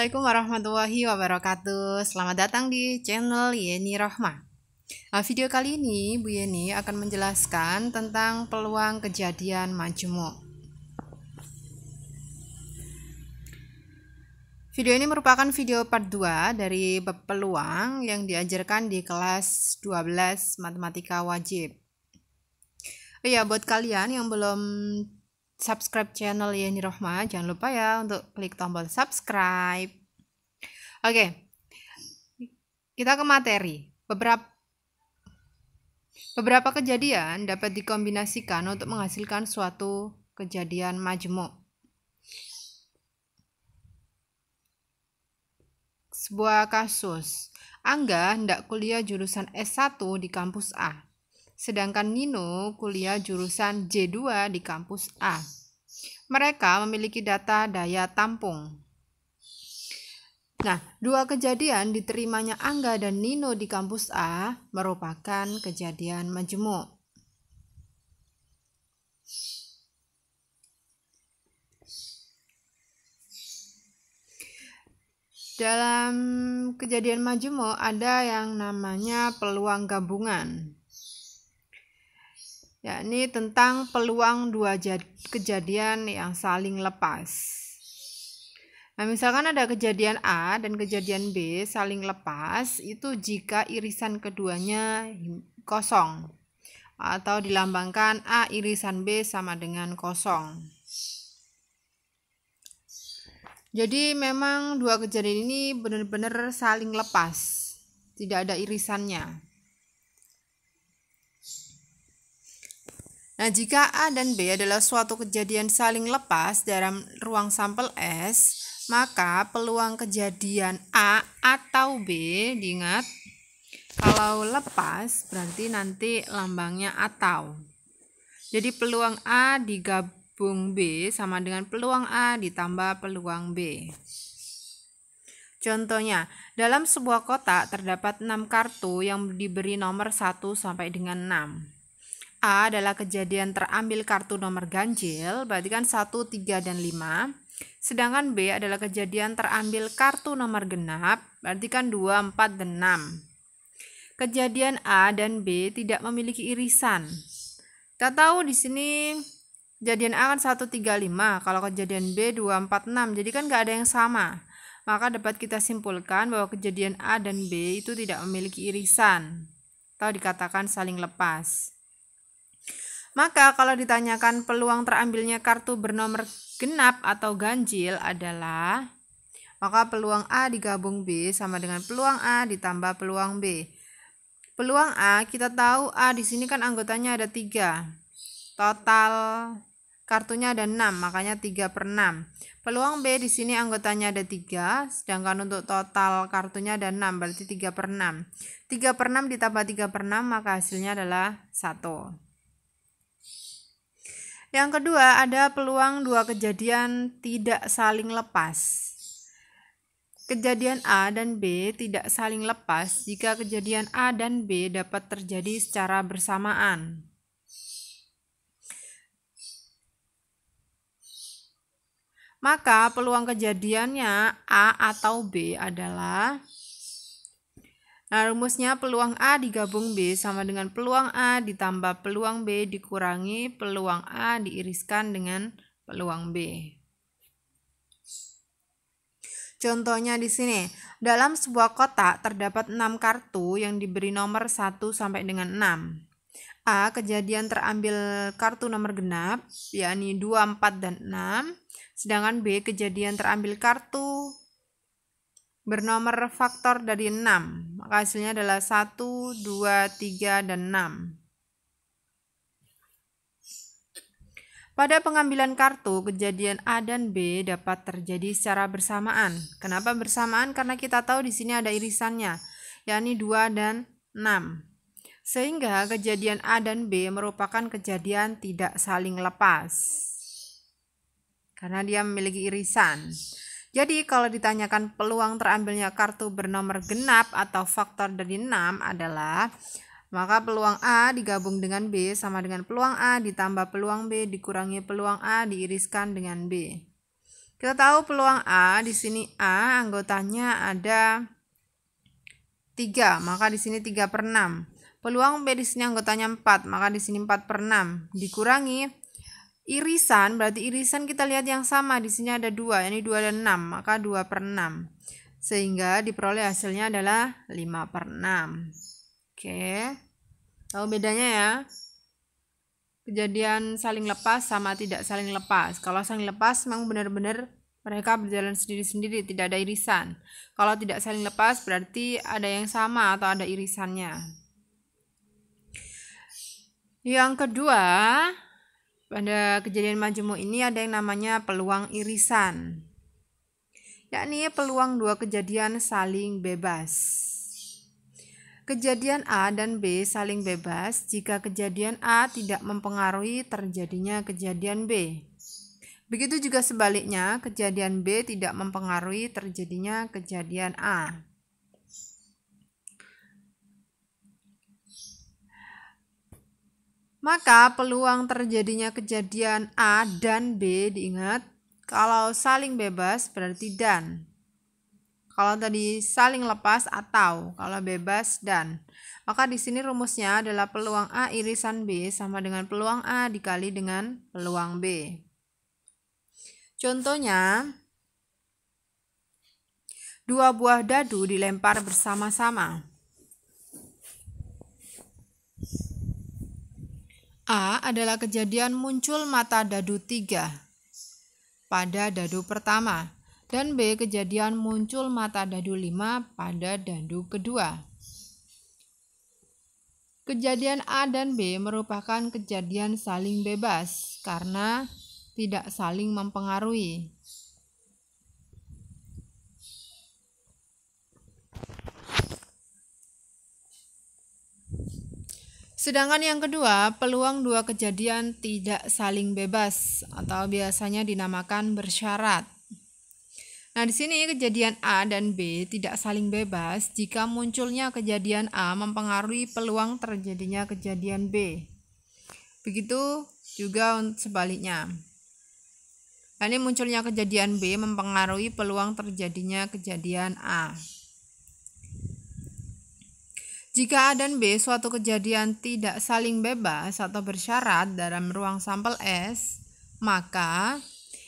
Assalamualaikum warahmatullahi wabarakatuh. Selamat datang di channel Yeni Rohmah. Video kali ini Bu Yeni akan menjelaskan tentang peluang kejadian majemuk. Video ini merupakan video part 2 dari bab peluang yang diajarkan di kelas 12 matematika wajib. Buat kalian yang belum subscribe channel Yeni Rohmah, jangan lupa ya untuk klik tombol subscribe. Oke, kita ke materi. Beberapa kejadian dapat dikombinasikan untuk menghasilkan suatu kejadian majemuk. Sebuah kasus, Angga hendak kuliah jurusan S1 di kampus A, sedangkan Nino kuliah jurusan J2 di kampus A. Mereka memiliki data daya tampung. Nah, dua kejadian diterimanya Angga dan Nino di kampus A merupakan kejadian majemuk. Dalam kejadian majemuk ada yang namanya peluang gabungan, yakni tentang peluang dua kejadian yang saling lepas. Nah, misalkan ada kejadian A dan kejadian B saling lepas, itu jika irisan keduanya kosong, atau dilambangkan A irisan B sama dengan kosong. Jadi memang dua kejadian ini benar-benar saling lepas, tidak ada irisannya. Nah, jika A dan B adalah suatu kejadian saling lepas dalam ruang sampel S, maka peluang kejadian A atau B, diingat, kalau lepas berarti nanti lambangnya atau. Jadi peluang A digabung B sama dengan peluang A ditambah peluang B. Contohnya, dalam sebuah kotak terdapat 6 kartu yang diberi nomor 1 sampai dengan 6. A adalah kejadian terambil kartu nomor ganjil, berarti kan 1, 3, dan 5. Sedangkan B adalah kejadian terambil kartu nomor genap, berarti kan 2, 4, dan 6. Kejadian A dan B tidak memiliki irisan. Kita tahu di sini kejadian A kan 1, 3, 5, kalau kejadian B 2, 4, 6, jadi kan gak ada yang sama. Maka dapat kita simpulkan bahwa kejadian A dan B itu tidak memiliki irisan, atau dikatakan saling lepas. Maka kalau ditanyakan peluang terambilnya kartu bernomor genap atau ganjil adalah, maka peluang A digabung B sama dengan peluang A ditambah peluang B. Peluang A, kita tahu A di sini kan anggotanya ada 3. Total kartunya ada 6, makanya 3/6. Peluang B di sini anggotanya ada 3, sedangkan untuk total kartunya ada 6, berarti 3/6. 3/6 ditambah 3/6, maka hasilnya adalah 1. Yang kedua, ada peluang dua kejadian tidak saling lepas. Kejadian A dan B tidak saling lepas jika kejadian A dan B dapat terjadi secara bersamaan. Maka peluang kejadiannya A atau B adalah, rumusnya peluang A digabung B sama dengan peluang A ditambah peluang B dikurangi peluang A diiriskan dengan peluang B. Contohnya di sini, dalam sebuah kotak terdapat 6 kartu yang diberi nomor 1 sampai dengan 6. A kejadian terambil kartu nomor genap, yakni 2, 4, dan 6. Sedangkan B kejadian terambil kartu bernomor faktor dari 6. Maka hasilnya adalah 1, 2, 3, dan 6. Pada pengambilan kartu, kejadian A dan B dapat terjadi secara bersamaan. Kenapa bersamaan? Karena kita tahu di sini ada irisannya, yakni 2 dan 6. Sehingga kejadian A dan B merupakan kejadian tidak saling lepas, karena dia memiliki irisan. Jadi kalau ditanyakan peluang terambilnya kartu bernomor genap atau faktor dari 6 adalah, maka peluang A digabung dengan B sama dengan peluang A ditambah peluang B dikurangi peluang A diiriskan dengan B. Kita tahu peluang A, di sini A anggotanya ada 3, maka di sini 3/6. Peluang B di sini anggotanya 4, maka di sini 4/6. Dikurangi irisan, berarti irisan kita lihat yang sama, di sini ada 2, ini 2 dan 6, maka 2/6. Sehingga diperoleh hasilnya adalah 5/6. Oke. Tahu bedanya ya? Kejadian saling lepas sama tidak saling lepas. Kalau saling lepas memang benar-benar mereka berjalan sendiri-sendiri, tidak ada irisan. Kalau tidak saling lepas berarti ada yang sama atau ada irisannya. Yang kedua, pada kejadian majemuk ini ada yang namanya peluang irisan, yakni peluang dua kejadian saling bebas. Kejadian A dan B saling bebas jika kejadian A tidak mempengaruhi terjadinya kejadian B. Begitu juga sebaliknya, kejadian B tidak mempengaruhi terjadinya kejadian A. Maka peluang terjadinya kejadian A dan B, diingat, kalau saling bebas berarti dan. Kalau tadi saling lepas atau, kalau bebas dan. Maka di sini rumusnya adalah peluang A irisan B sama dengan peluang A dikali dengan peluang B. Contohnya, 2 buah dadu dilempar bersama-sama. A adalah kejadian muncul mata dadu 3 pada dadu pertama. Dan B kejadian muncul mata dadu 5 pada dadu kedua. Kejadian A dan B merupakan kejadian saling bebas karena tidak saling mempengaruhi. Sedangkan yang kedua, peluang dua kejadian tidak saling bebas atau biasanya dinamakan bersyarat. Nah, di sini kejadian A dan B tidak saling bebas jika munculnya kejadian A mempengaruhi peluang terjadinya kejadian B. Begitu juga sebaliknya. Nah, ini munculnya kejadian B mempengaruhi peluang terjadinya kejadian A. Jika A dan B suatu kejadian tidak saling bebas atau bersyarat dalam ruang sampel S, maka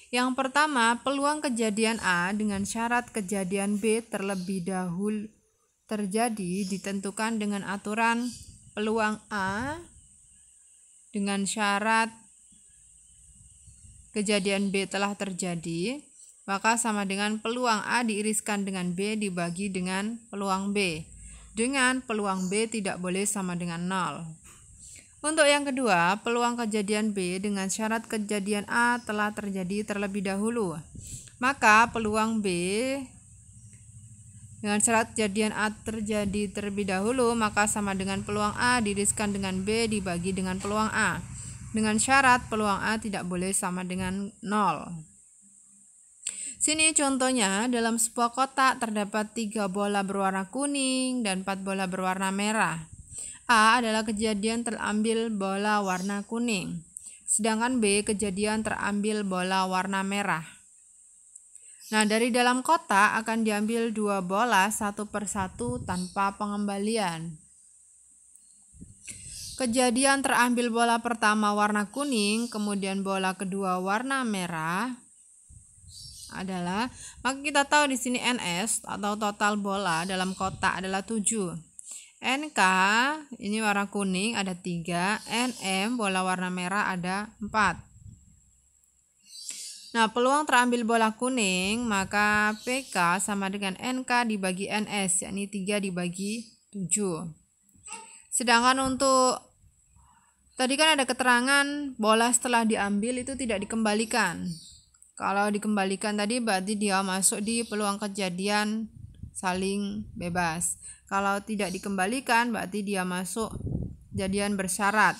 yang pertama, peluang kejadian A dengan syarat kejadian B terlebih dahulu terjadi ditentukan dengan aturan peluang A dengan syarat kejadian B telah terjadi, maka sama dengan peluang A diiriskan dengan B dibagi dengan peluang B, dengan peluang B tidak boleh sama dengan 0. Untuk yang kedua, peluang kejadian B dengan syarat kejadian A telah terjadi terlebih dahulu. Maka peluang B dengan syarat kejadian A terjadi terlebih dahulu, maka sama dengan peluang A diiriskan dengan B dibagi dengan peluang A. Dengan syarat peluang A tidak boleh sama dengan 0. Sini contohnya, dalam sebuah kotak terdapat 3 bola berwarna kuning dan 4 bola berwarna merah. A adalah kejadian terambil bola warna kuning, sedangkan B kejadian terambil bola warna merah. Nah, dari dalam kotak akan diambil 2 bola satu persatu tanpa pengembalian. Kejadian terambil bola pertama warna kuning, kemudian bola kedua warna merah adalah, maka kita tahu di sini NS atau total bola dalam kotak adalah 7. NK ini warna kuning ada 3, NM bola warna merah ada 4. Nah, peluang terambil bola kuning, maka PK sama dengan NK dibagi NS, yakni 3 dibagi 7. Sedangkan untuk tadi kan ada keterangan bola setelah diambil itu tidak dikembalikan. Kalau dikembalikan tadi berarti dia masuk di peluang kejadian saling bebas. Kalau tidak dikembalikan berarti dia masuk kejadian bersyarat.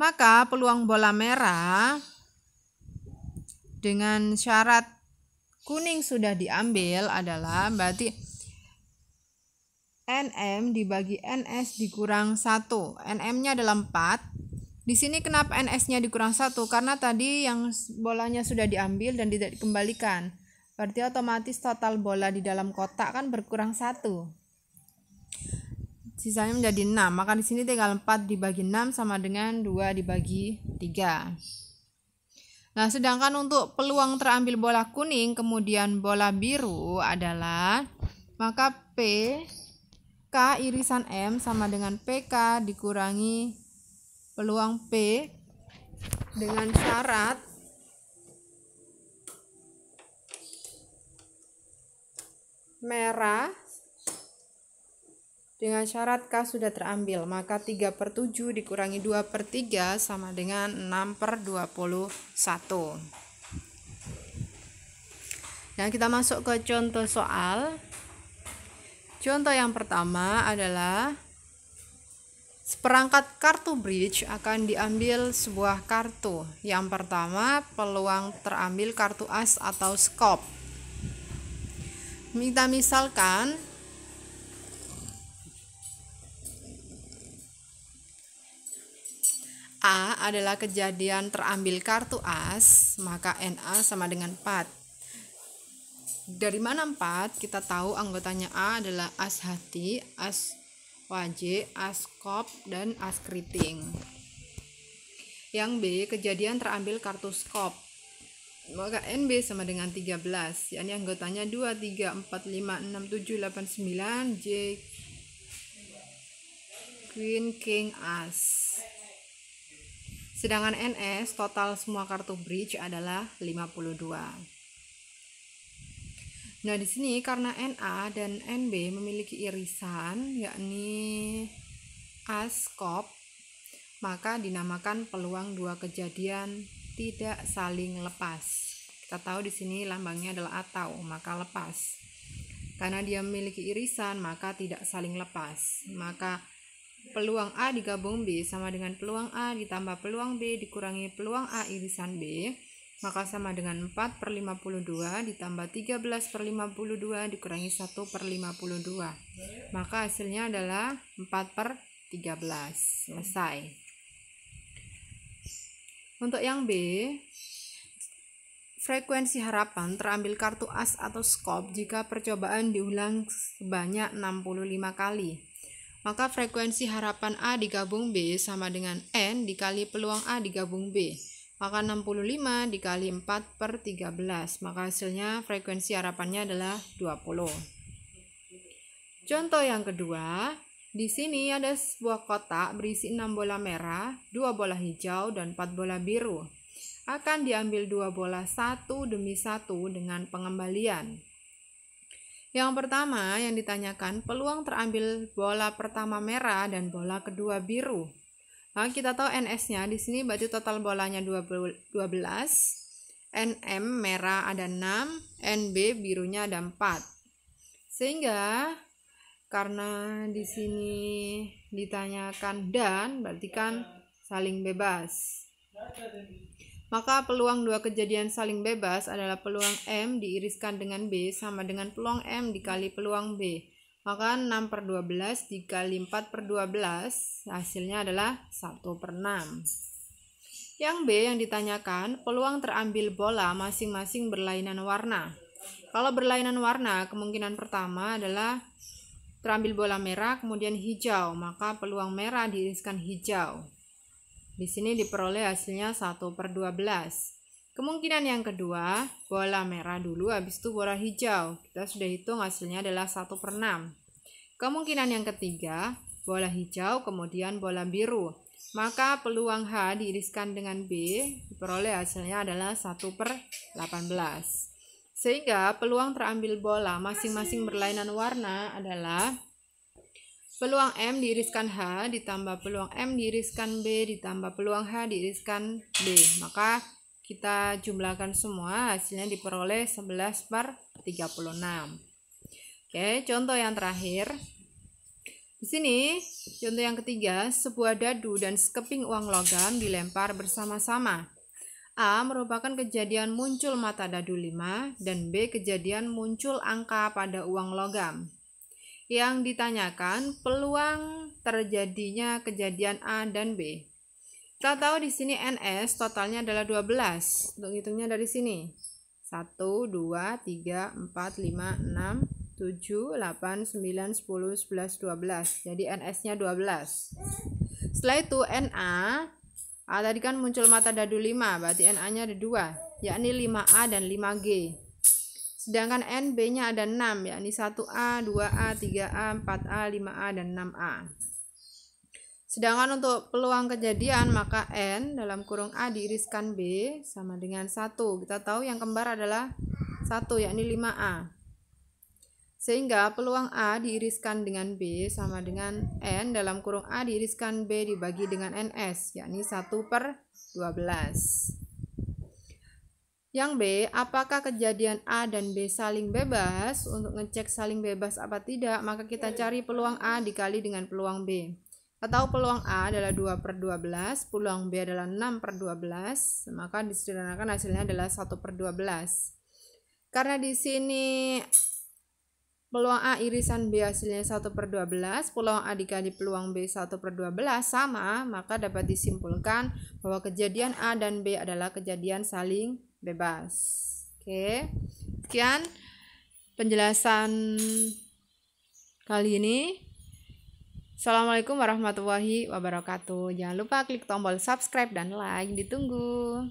Maka peluang bola merah dengan syarat kuning sudah diambil adalah berarti NM dibagi NS dikurang 1. NM-nya adalah 4, Di sini kenapa NS-nya dikurang 1? Karena tadi yang bolanya sudah diambil dan tidak dikembalikan. Berarti otomatis total bola di dalam kotak kan berkurang 1. Sisanya menjadi 6. Maka di sini tinggal 4 dibagi 6 sama dengan 2 dibagi 3. Nah, sedangkan untuk peluang terambil bola kuning kemudian bola biru adalah, maka K irisan M sama dengan PK dikurangi peluang P dengan syarat merah dengan syarat K sudah terambil, maka 3/7 dikurangi 2/3 sama dengan 6/21. Nah, kita masuk ke contoh soal. Contoh yang pertama adalah seperangkat kartu bridge akan diambil sebuah kartu. Yang pertama, peluang terambil kartu as atau skop. Kita misalkan A adalah kejadian terambil kartu as, maka NA sama dengan 4. Dari mana 4? Kita tahu anggotanya A adalah as hati, as wajib, as kop, dan as keriting. Yang B, kejadian terambil kartu skop, maka NB sama dengan 13, yakni anggotanya 2, 3, 4, 5, 6, 7, 8, 9, J, Queen, King, As. Sedangkan NS, total semua kartu bridge adalah 52. Nah, di sini karena NA dan NB memiliki irisan yakni as kop, maka dinamakan peluang dua kejadian tidak saling lepas. Kita tahu di sini lambangnya adalah atau, maka lepas. Karena dia memiliki irisan, maka tidak saling lepas. Maka peluang A digabung B sama dengan peluang A ditambah peluang B dikurangi peluang A irisan B, maka sama dengan 4/52 ditambah 13/52 dikurangi 1/52. Maka hasilnya adalah 4/13. Selesai. Untuk yang B, frekuensi harapan terambil kartu as atau skop jika percobaan diulang sebanyak 65 kali. Maka frekuensi harapan A digabung B sama dengan N dikali peluang A digabung B. Maka 65 dikali 4/13. Maka hasilnya frekuensi harapannya adalah 20. Contoh yang kedua, di sini ada sebuah kotak berisi 6 bola merah, 2 bola hijau, dan 4 bola biru. Akan diambil 2 bola satu demi satu dengan pengembalian. Yang pertama yang ditanyakan peluang terambil bola pertama merah dan bola kedua biru. Nah, kita tahu NS-nya di sini berarti total bolanya 12, NM merah ada 6, NB birunya ada 4. Sehingga karena di sini ditanyakan dan berarti kan saling bebas. Maka peluang dua kejadian saling bebas adalah peluang M diiriskan dengan B sama dengan peluang M dikali peluang B. Maka 6/12 dikali 4/12 hasilnya adalah 1/6. Yang B yang ditanyakan peluang terambil bola masing-masing berlainan warna. Kalau berlainan warna kemungkinan pertama adalah terambil bola merah kemudian hijau, maka peluang merah diiriskan hijau. Di sini diperoleh hasilnya 1/12. Kemungkinan yang kedua, bola merah dulu, habis itu bola hijau. Kita sudah hitung hasilnya adalah 1/6. Kemungkinan yang ketiga, bola hijau kemudian bola biru. Maka peluang H diiriskan dengan B, diperoleh hasilnya adalah 1/18. Sehingga peluang terambil bola masing-masing berlainan warna adalah peluang M diiriskan H ditambah peluang M diiriskan B ditambah peluang H diiriskan B. Maka kita jumlahkan semua, hasilnya diperoleh 11/36. Oke, contoh yang terakhir. Di sini, contoh yang ketiga, sebuah dadu dan sekeping uang logam dilempar bersama-sama. A merupakan kejadian muncul mata dadu 5 dan B kejadian muncul angka pada uang logam. Yang ditanyakan peluang terjadinya kejadian A dan B. Kita tahu di sini NS totalnya adalah 12. Untuk hitungnya dari sini. 1, 2, 3, 4, 5, 6, 7, 8, 9, 10, 11, 12. Jadi NS-nya 12. Setelah itu NA, tadi kan muncul mata dadu 5, berarti NA-nya ada 2, yakni 5A dan 5G. Sedangkan NB-nya ada 6, yakni 1A, 2A, 3A, 4A, 5A, dan 6A. Sedangkan untuk peluang kejadian, maka N dalam kurung A diiriskan B sama dengan 1. Kita tahu yang kembar adalah 1, yakni 5A. Sehingga peluang A diiriskan dengan B sama dengan N dalam kurung A diiriskan B dibagi dengan NS, yakni 1/12. Yang B, apakah kejadian A dan B saling bebas? Untuk ngecek saling bebas apa tidak, maka kita cari peluang A dikali dengan peluang B. Kita tahu peluang A adalah 2/12, peluang B adalah 6/12, maka disederhanakan hasilnya adalah 1/12. Karena di sini peluang A irisan B hasilnya 1/12, peluang A dikali peluang B 1/12 sama, maka dapat disimpulkan bahwa kejadian A dan B adalah kejadian saling bebas. Oke, sekian penjelasan kali ini. Assalamualaikum warahmatullahi wabarakatuh. Jangan lupa klik tombol subscribe dan like, ditunggu.